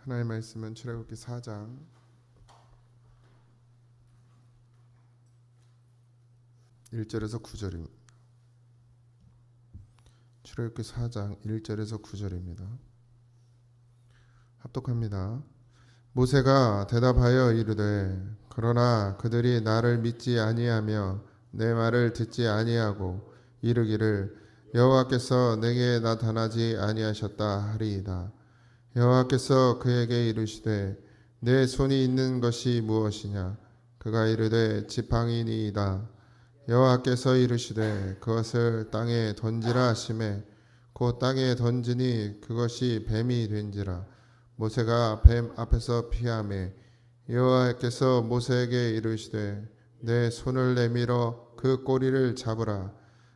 하나님의 말씀은 출애굽기 4장 1절에서 9절입니다. 출애굽기 4장 1절에서 9절입니다. 합독합니다. 모세가 대답하여 이르되 그러나 그들이 나를 믿지 아니하며 내 말을 듣지 아니하고 이르기를 여호와께서 내게 나타나지 아니하셨다 하리이다. 여호와께서 그에게 이르시되 내 손이 있는 것이 무엇이냐? 그가 이르되 지팡이니이다. 여호와께서 이르시되 그것을 땅에 던지라 하시매 곧 땅에 던지니 그것이 뱀이 된지라. 모세가 뱀 앞에서 피하매 여호와께서 모세에게 이르시되 내 손을 내밀어 그 꼬리를 잡으라.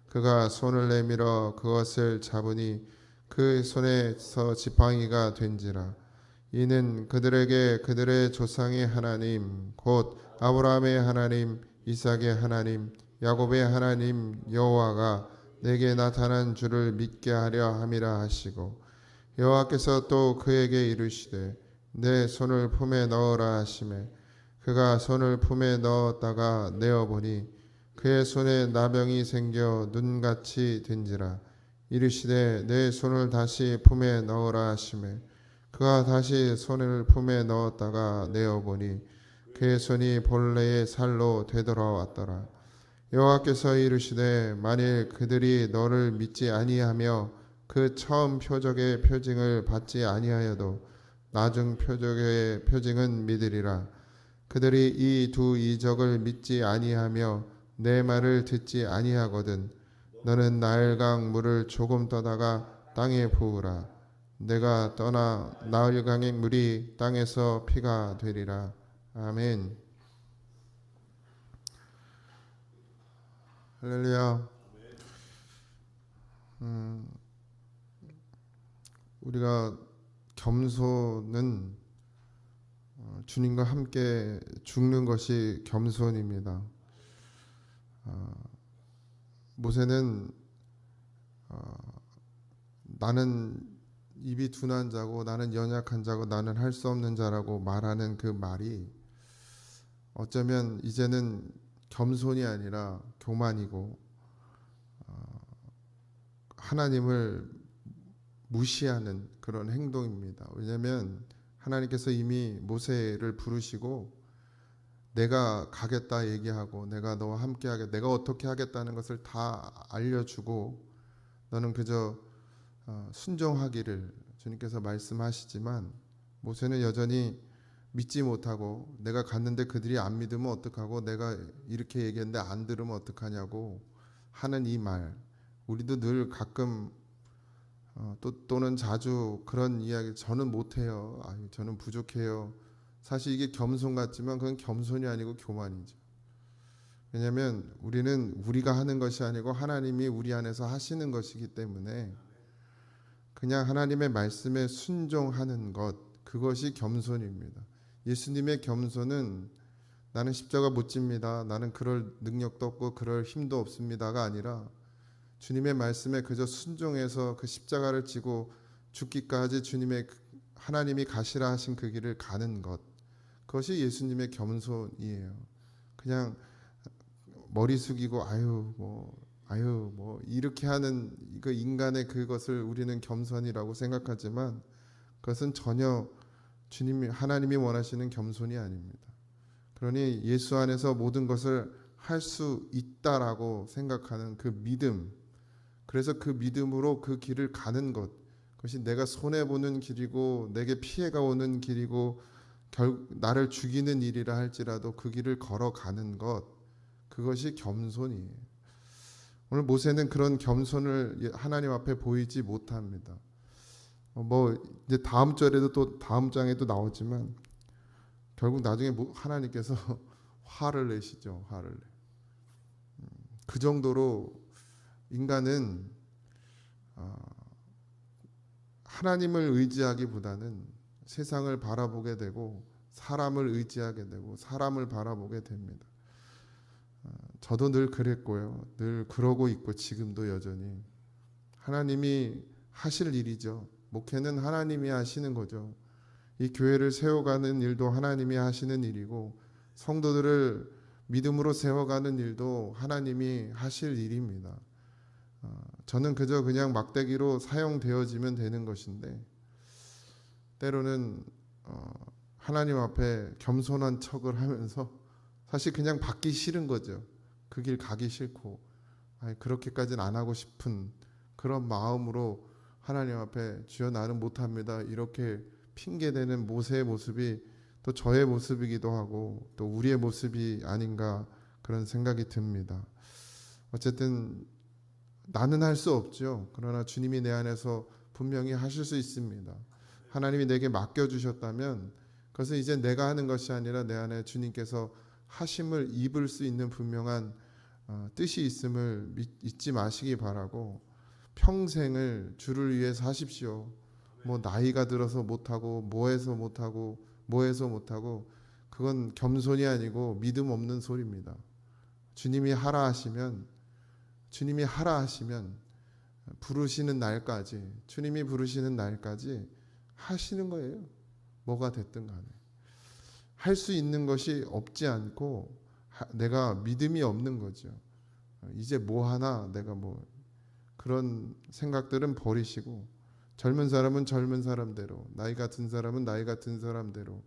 그가 손을 내밀어 그것을 잡으니 그 손에서 지팡이가 된지라. 이는 그들에게 그들의 조상의 하나님 곧 아브라함의 하나님 이삭의 하나님 야곱의 하나님 여호와가 내게 나타난 줄을 믿게 하려 함이라 하시고 여호와께서 또 그에게 이르시되 내 손을 품에 넣으라 하시매 그가 손을 품에 넣었다가 내어보니 그의 손에 나병이 생겨 눈같이 된지라. 이르시되 내 손을 다시 품에 넣으라 하시매 그가 다시 손을 품에 넣었다가 내어보니 그의 손이 본래의 살로 되돌아왔더라. 여호와께서 이르시되 만일 그들이 너를 믿지 아니하며 그 처음 표적의 표징을 받지 아니하여도 나중 표적의 표징은 믿으리라. 그들이 이 두 이적을 믿지 아니하며 내 말을 듣지 아니하거든 너는 나일강 물을 조금 떠다가 땅에 부으라. 내가 떠나 나일강의 물이 땅에서 피가 되리라. 아멘. 할렐루야. 우리가 겸손은 주님과 함께 죽는 것이 겸손입니다. 모세는 나는 입이 둔한 자고 나는 연약한 자고 나는 할 수 없는 자라고 말하는 그 말이 어쩌면 이제는 겸손이 아니라 교만이고 하나님을 무시하는 그런 행동입니다. 왜냐하면 하나님께서 이미 모세를 부르시고 내가 가겠다 얘기하고 내가 너와 함께 하겠다 내가 어떻게 하겠다는 것을 다 알려주고 너는 그저 순종하기를 주님께서 말씀하시지만 모세는 여전히 믿지 못하고 내가 갔는데 그들이 안 믿으면 어떡하고 내가 이렇게 얘기했는데 안 들으면 어떡하냐고 하는 이 말 우리도 늘 가끔 또는 자주 그런 이야기 저는 못해요. 저는 부족해요. 사실 이게 겸손 같지만 그건 겸손이 아니고 교만이죠. 왜냐하면 우리는 우리가 하는 것이 아니고 하나님이 우리 안에서 하시는 것이기 때문에 그냥 하나님의 말씀에 순종하는 것 그것이 겸손입니다. 예수님의 겸손은 나는 십자가 못 집니다. 나는 그럴 능력도 없고 그럴 힘도 없습니다가 아니라 주님의 말씀에 그저 순종해서 그 십자가를 지고 죽기까지 주님의 하나님이 가시라 하신 그 길을 가는 것 그것이 예수님의 겸손이에요. 그냥 머리 숙이고 아유 뭐 이렇게 하는 그 인간의 그것을 우리는 겸손이라고 생각하지만 그것은 전혀 주님이 하나님이 원하시는 겸손이 아닙니다. 그러니 예수 안에서 모든 것을 할 수 있다라고 생각하는 그 믿음 그래서 그 믿음으로 그 길을 가는 것 그것이 내가 손해보는 길이고 내게 피해가 오는 길이고 나를 죽이는 일이라 할지라도 그 길을 걸어가는 것 그것이 겸손이에요. 오늘 모세는 그런 겸손을 하나님 앞에 보이지 못합니다. 뭐 이제 다음 절에도 또 다음 장에도 나오지만 결국 나중에 하나님께서 화를 내시죠. 화를 내. 그 정도로 인간은 하나님을 의지하기보다는 세상을 바라보게 되고 사람을 의지하게 되고 사람을 바라보게 됩니다. 저도 늘 그랬고요. 늘 그러고 있고 지금도 여전히 하나님이 하실 일이죠. 목회는 하나님이 하시는 거죠. 이 교회를 세워가는 일도 하나님이 하시는 일이고 성도들을 믿음으로 세워가는 일도 하나님이 하실 일입니다. 저는 그저 그냥 막대기로 사용되어지면 되는 것인데 때로는 하나님 앞에 겸손한 척을 하면서 사실 그냥 받기 싫은 거죠. 그 길 가기 싫고 그렇게까지는 안 하고 싶은 그런 마음으로 하나님 앞에 주여 나는 못합니다 이렇게 핑계대는 모세의 모습이 또 저의 모습이기도 하고 또 우리의 모습이 아닌가 그런 생각이 듭니다. 어쨌든 나는 할 수 없죠. 그러나 주님이 내 안에서 분명히 하실 수 있습니다. 하나님이 내게 맡겨주셨다면 그것은 이제 내가 하는 것이 아니라 내 안에 주님께서 하심을 입을 수 있는 분명한 뜻이 있음을 잊지 마시기 바라고 평생을 주를 위해 사십시오. 뭐 나이가 들어서 못하고 뭐해서 못하고 그건 겸손이 아니고 믿음 없는 소리입니다. 주님이 하라 하시면 부르시는 날까지 주님이 부르시는 날까지 하시는 거예요. 뭐가 됐든 간에 할 수 있는 것이 없지 않고 내가 믿음이 없는 거죠. 이제 뭐 하나 내가 뭐 그런 생각들은 버리시고 젊은 사람은 젊은 사람대로 나이가 든 사람은 나이가 든 사람대로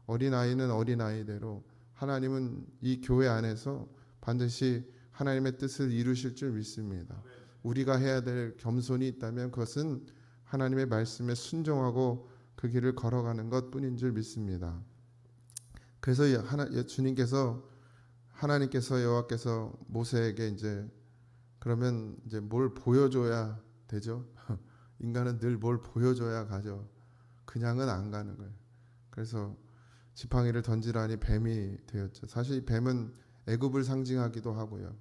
어린아이는 어린아이대로 하나님은 이 교회 안에서 반드시 하나님의 뜻을 이루실 줄 믿습니다. 우리가 해야 될 겸손이 있다면 그것은 하나님의 말씀에 순종하고 그 길을 걸어가는 것뿐인 줄 믿습니다. 그래서 하나님께서 여호와께서 모세에게 그러면 뭘 보여줘야 되죠? 인간은 늘 뭘 보여줘야 가죠. 그냥은 안 가는 거예요. 그래서 지팡이를 던지라니 뱀이 되었죠. 사실 뱀은 애굽을 상징하기도 하고요.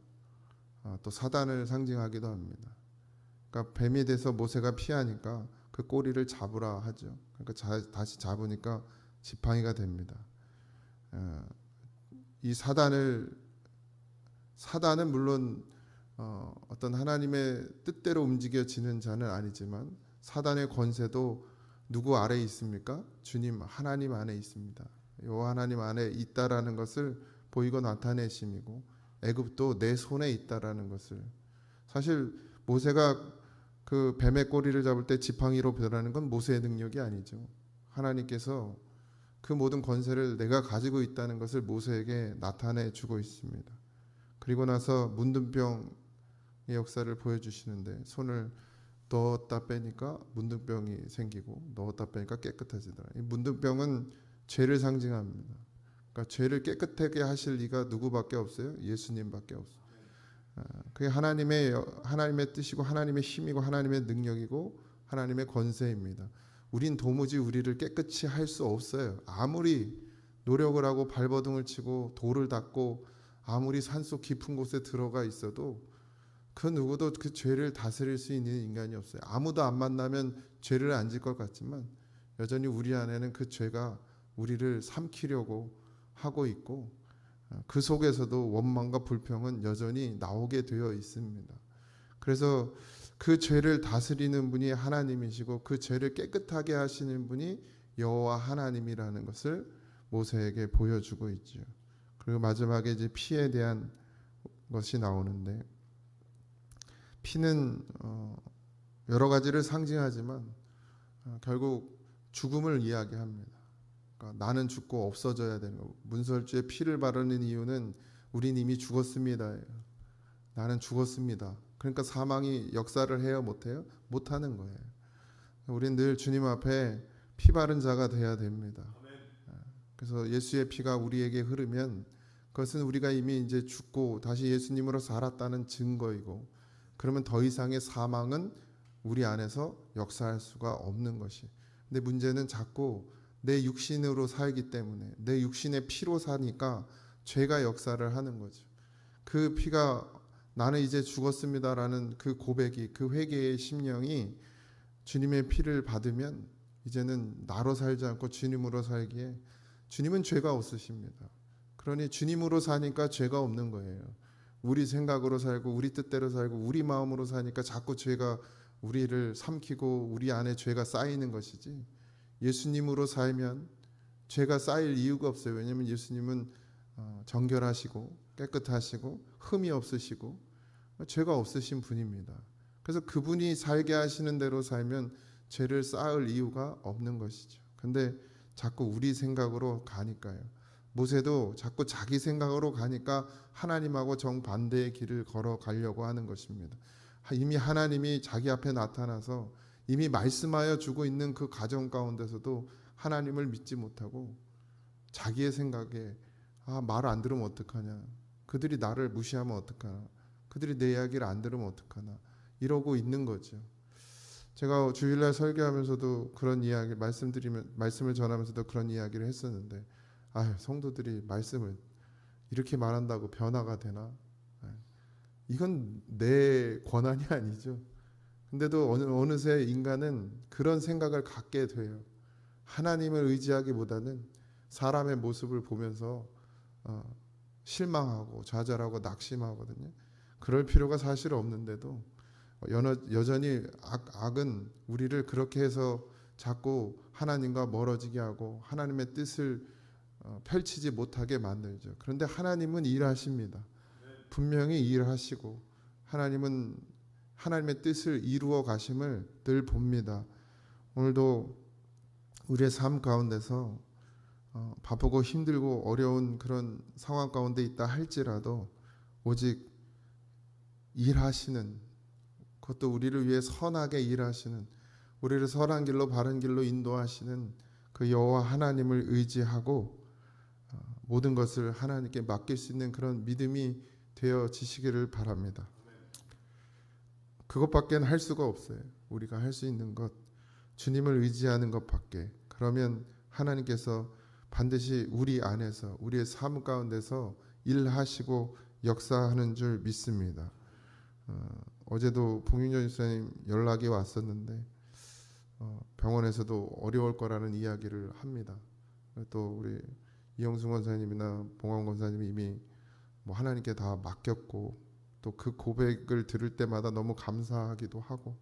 또 사단을 상징하기도 합니다. 그러니까 뱀이 돼서 모세가 피하니까 그 꼬리를 잡으라 하죠. 그러니까 다시 잡으니까 지팡이가 됩니다. 이 사단은 물론 어떤 하나님의 뜻대로 움직여지는 자는 아니지만 사단의 권세도 누구 아래에 있습니까? 주님 하나님 안에 있습니다. 여호와 하나님 안에 있다라는 것을 보이고 나타내심이고 애굽도 내 손에 있다라는 것을 사실 모세가 그 뱀의 꼬리를 잡을 때 지팡이로 변하는 건 모세의 능력이 아니죠. 하나님께서 그 모든 권세를 내가 가지고 있다는 것을 모세에게 나타내 주고 있습니다. 그리고 나서 문둥병의 역사를 보여주시는데 손을 넣었다 빼니까 문둥병이 생기고 넣었다 빼니까 깨끗해지더라. 이 문둥병은 죄를 상징합니다. 그러니까 죄를 깨끗하게 하실 이가 누구밖에 없어요? 예수님밖에 없어요. 그게 하나님의 뜻이고 하나님의 힘이고 하나님의 능력이고 하나님의 권세입니다. 우린 도무지 우리를 깨끗이 할 수 없어요. 아무리 노력을 하고 발버둥을 치고 돌을 닦고 아무리 산속 깊은 곳에 들어가 있어도 그 누구도 그 죄를 다스릴 수 있는 인간이 없어요. 아무도 안 만나면 죄를 안 질 것 같지만 여전히 우리 안에는 그 죄가 우리를 삼키려고 하고 있고 그 속에서도 원망과 불평은 여전히 나오게 되어 있습니다. 그래서 그 죄를 다스리는 분이 하나님이시고 그 죄를 깨끗하게 하시는 분이 여호와 하나님이라는 것을 모세에게 보여주고 있죠. 그리고 마지막에 이제 피에 대한 것이 나오는데 피는 여러 가지를 상징하지만 결국 죽음을 이야기합니다. 그러니까 나는 죽고 없어져야 되는 거. 문설주에 피를 바르는 이유는 우린 이미 죽었습니다. 나는 죽었습니다. 그러니까 사망이 역사를 해요, 못해요? 못하는 거예요. 우린 늘 주님 앞에 피 바른 자가 돼야 됩니다. 그래서 예수의 피가 우리에게 흐르면 그것은 우리가 이미 이제 죽고 다시 예수님으로 살았다는 증거이고 그러면 더 이상의 사망은 우리 안에서 역사할 수가 없는 것이. 근데 문제는 자꾸 내 육신으로 살기 때문에 내 육신의 피로 사니까 죄가 역사를 하는 거죠. 그 피가 나는 이제 죽었습니다라는 그 고백이 그 회개의 심령이 주님의 피를 받으면 이제는 나로 살지 않고 주님으로 살기에 주님은 죄가 없으십니다. 그러니 주님으로 사니까 죄가 없는 거예요. 우리 생각으로 살고 우리 뜻대로 살고 우리 마음으로 사니까 자꾸 죄가 우리를 삼키고 우리 안에 죄가 쌓이는 것이지 예수님으로 살면 죄가 쌓일 이유가 없어요. 왜냐하면 예수님은 정결하시고 깨끗하시고 흠이 없으시고 죄가 없으신 분입니다. 그래서 그분이 살게 하시는 대로 살면 죄를 쌓을 이유가 없는 것이죠. 근데 자꾸 우리 생각으로 가니까요. 모세도 자꾸 자기 생각으로 가니까 하나님하고 정반대의 길을 걸어가려고 하는 것입니다. 이미 하나님이 자기 앞에 나타나서 이미 말씀하여 주고 있는 그 가정 가운데서도 하나님을 믿지 못하고 자기의 생각에 말 안 들으면 어떡하냐, 그들이 나를 무시하면 어떡하나, 그들이 내 이야기를 안 들으면 어떡하나 이러고 있는 거죠. 제가 주일날 설교하면서도 그런 이야기 말씀을 전하면서도 그런 이야기를 했었는데, 성도들이 말씀을 이렇게 말한다고 변화가 되나? 이건 내 권한이 아니죠. 근데도 어느새 인간은 그런 생각을 갖게 돼요. 하나님을 의지하기보다는 사람의 모습을 보면서 실망하고 좌절하고 낙심하거든요. 그럴 필요가 사실 없는데도 여전히 악은 우리를 그렇게 해서 자꾸 하나님과 멀어지게 하고 하나님의 뜻을 펼치지 못하게 만들죠. 그런데 하나님은 일하십니다. 분명히 일하시고 하나님은 하나님의 뜻을 이루어 가심을 늘 봅니다. 오늘도 우리의 삶 가운데서 바쁘고 힘들고 어려운 그런 상황 가운데 있다 할지라도 오직 일하시는, 그것도 우리를 위해 선하게 일하시는, 우리를 선한 길로 바른 길로 인도하시는 그 여호와 하나님을 의지하고 모든 것을 하나님께 맡길 수 있는 그런 믿음이 되어지시기를 바랍니다. 그것밖에 할 수가 없어요. 우리가 할 수 있는 것, 주님을 의지하는 것밖에. 그러면 하나님께서 반드시 우리 안에서 우리의 삶 가운데서 일하시고 역사하는 줄 믿습니다. 어제도 봉윤전 집사님 연락이 왔었는데 병원에서도 어려울 거라는 이야기를 합니다. 또 우리 이영승 권사님이나 봉황 권사님이 이미 하나님께 다 맡겼고 또 그 고백을 들을 때마다 너무 감사하기도 하고,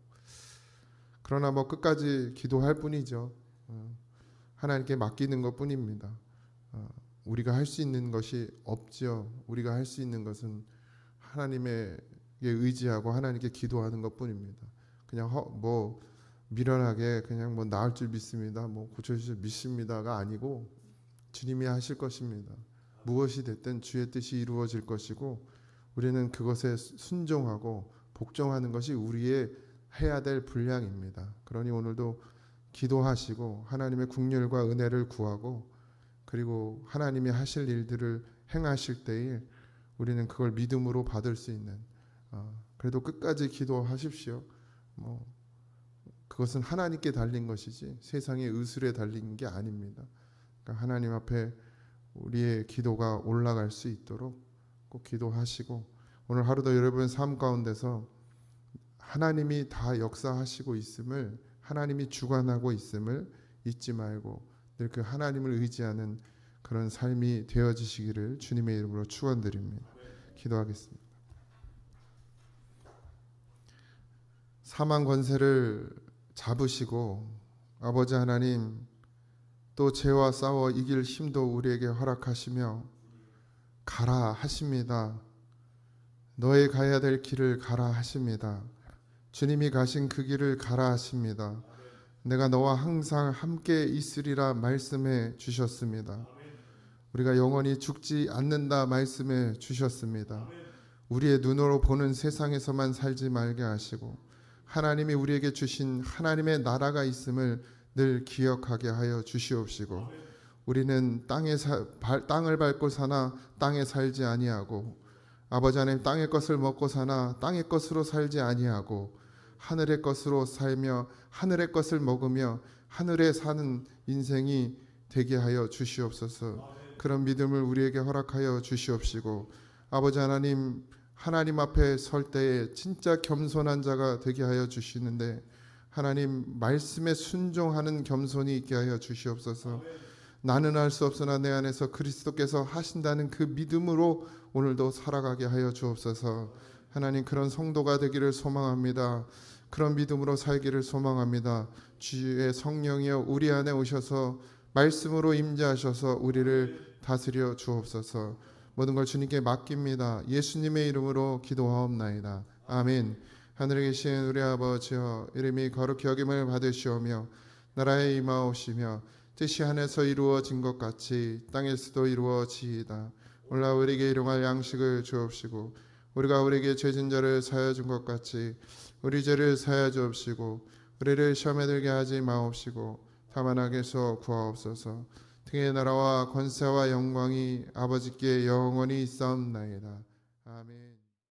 그러나 끝까지 기도할 뿐이죠. 하나님께 맡기는 것 뿐입니다. 우리가 할 수 있는 것이 없죠. 우리가 할 수 있는 것은 하나님에게 의지하고 하나님께 기도하는 것 뿐입니다. 그냥 미련하게 그냥 나을 줄 믿습니다, 고쳐주실 줄 믿습니다가 아니고 주님이 하실 것입니다. 무엇이 됐든 주의 뜻이 이루어질 것이고 우리는 그것에 순종하고 복종하는 것이 우리의 해야 될 분량입니다. 그러니 오늘도 기도하시고 하나님의 긍휼과 은혜를 구하고, 그리고 하나님이 하실 일들을 행하실 때에 우리는 그걸 믿음으로 받을 수 있는, 그래도 끝까지 기도하십시오. 그것은 하나님께 달린 것이지 세상의 의술에 달린 게 아닙니다. 그러니까 하나님 앞에 우리의 기도가 올라갈 수 있도록 꼭 기도하시고, 오늘 하루도 여러분의 삶 가운데서 하나님이 다 역사하시고 있음을, 하나님이 주관하고 있음을 잊지 말고 늘 그 하나님을 의지하는 그런 삶이 되어지시기를 주님의 이름으로 축원드립니다. 기도하겠습니다. 사망 권세를 잡으시고 아버지 하나님, 또 죄와 싸워 이길 힘도 우리에게 허락하시며 가라 하십니다. 너의 가야 될 길을 가라 하십니다. 주님이 가신 그 길을 가라 하십니다. 내가 너와 항상 함께 있으리라 말씀해 주셨습니다. 우리가 영원히 죽지 않는다 말씀해 주셨습니다. 우리의 눈으로 보는 세상에서만 살지 말게 하시고 하나님이 우리에게 주신 하나님의 나라가 있음을 늘 기억하게 하여 주시옵시고, 우리는 땅을 밟고 사나 땅에 살지 아니하고, 아버지 하나님 땅의 것을 먹고 사나 땅의 것으로 살지 아니하고, 하늘의 것으로 살며 하늘의 것을 먹으며 하늘에 사는 인생이 되게 하여 주시옵소서. 그런 믿음을 우리에게 허락하여 주시옵시고, 아버지 하나님, 하나님 앞에 설 때에 진짜 겸손한 자가 되게 하여 주시는데 하나님 말씀에 순종하는 겸손이 있게 하여 주시옵소서. 나는 할 수 없으나 내 안에서 그리스도께서 하신다는 그 믿음으로 오늘도 살아가게 하여 주옵소서. 하나님, 그런 성도가 되기를 소망합니다. 그런 믿음으로 살기를 소망합니다. 주의 성령이여 우리 안에 오셔서 말씀으로 임재하셔서 우리를 다스려 주옵소서. 모든 걸 주님께 맡깁니다. 예수님의 이름으로 기도하옵나이다. 아멘. 하늘에 계신 우리 아버지여, 이름이 거룩히 여김을 받으시오며 나라에 임하오시며 뜻이 하늘에서 이루어진 것 같이 땅에서도 이루어지이다. 오늘 우리에게 일용할 양식을 주옵시고 우리가 우리에게 죄진 자를 사하여 준 것 같이 우리 죄를 사하여 주옵시고 우리를 시험에 들게 하지 마옵시고 다만 악에서 구하옵소서. 등의 나라와 권세와 영광이 아버지께 영원히 있사옵나이다. 아멘.